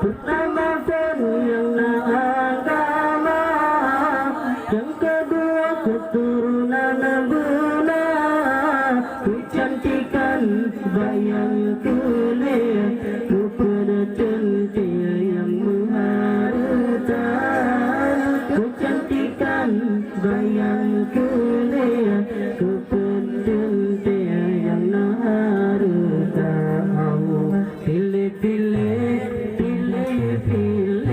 Pertama pun yang agama, yang kedua keturunan guna. Kecantikan bayang kuliah, kepada centil yang mengharukan. Kecantikan bayang kuliah, kepada centil yang mengharukan. Pilih-pilih, pilih-pilih,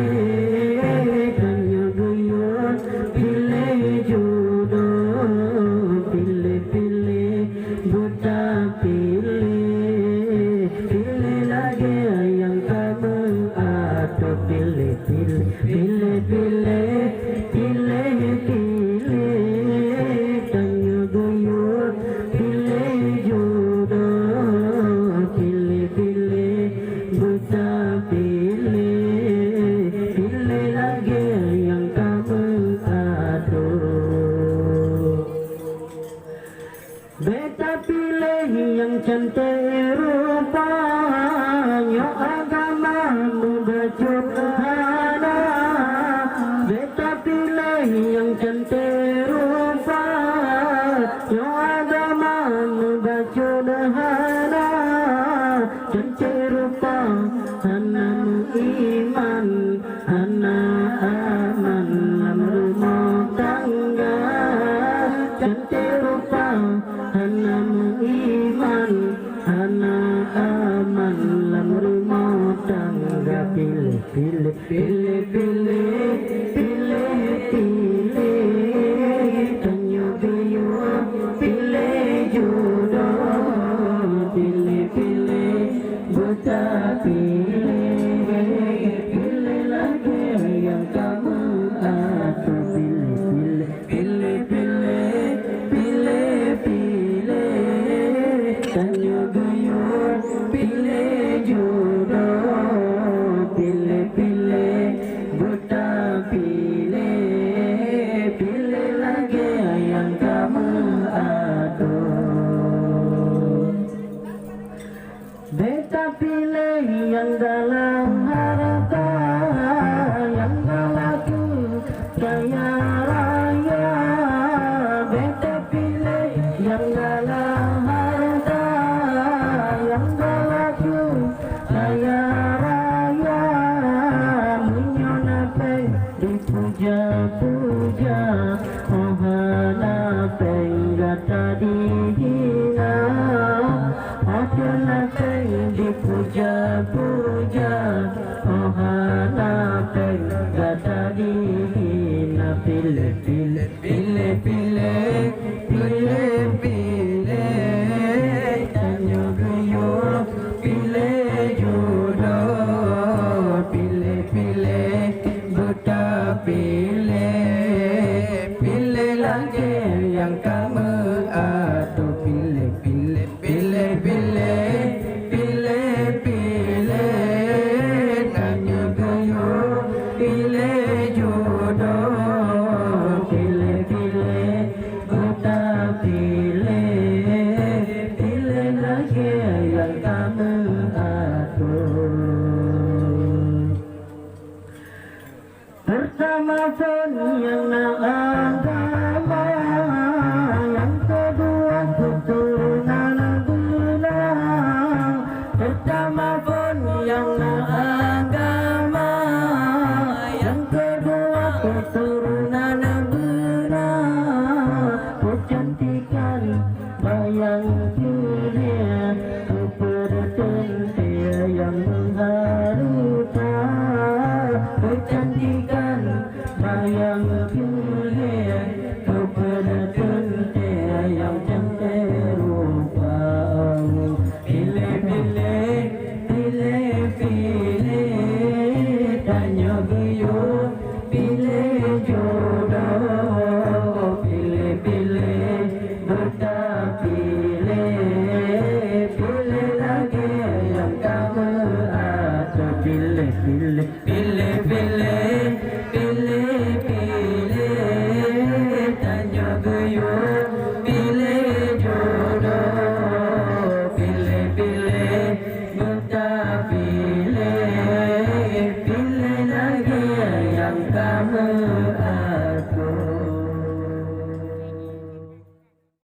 tanya-tanya, pilih jodoh. Pilih-pilih, buta pilih, pilih lagi yang kamu atau pilih-pilih, pilih-pilih, pilih-pilih, tanya-tanya, pilih jodoh. Pilih-pilih, buta pilih, pilih lagi yang kamu aduh. Beta pilih yang cantik rupanya, agamamu berjurhana. Beta pilih yang cantik rupanya, agamamu berjurhana. Cantik rupa hanamu iman, hana aman dalam rumah tangga. Cantik rupa hanamu iman, hana aman dalam rumah tangga. Pilih, pilih, pilih, pilih, pilih, pilih, tanya-tanya, pilih jodoh. Pilih-pilih, buta pilih, pilih lagi yang kamu aduh. Pilih-pilih, pilih-pilih, pilih-pilih, tanya-tanya, pilih jodoh. Pilih-pilih, buta pilih, pilih lagi yang kamu aduh. Beta pilih yang dalam harta, yang laku kaya raya. Beta pilih yang dalam harta, yang laku kaya raya. Munyonape dipuja-puja, ohanape gata dihina. Ohanape dipuja-puja, ohanape gata dihina. Pilih-pilih, pilih-pilih, pilih-pilih, tanya-tanya, pilih jodoh. Pilih-pilih, buta pilih, pilih lagi yang kamu aduh. Pilih-pilih, pilih-pilih, pilih-pilih, tanya-tanya, pilih jodoh. Pilih-pilih, buta pilih, pilih lagi yang kamu aduh. Pertama pun yang agama, yang kedua keturunan guna. Pertama pun yang agama, yang kedua keturunan guna. Kecantikan bayang kuliah, kepada centil yang mengharukan.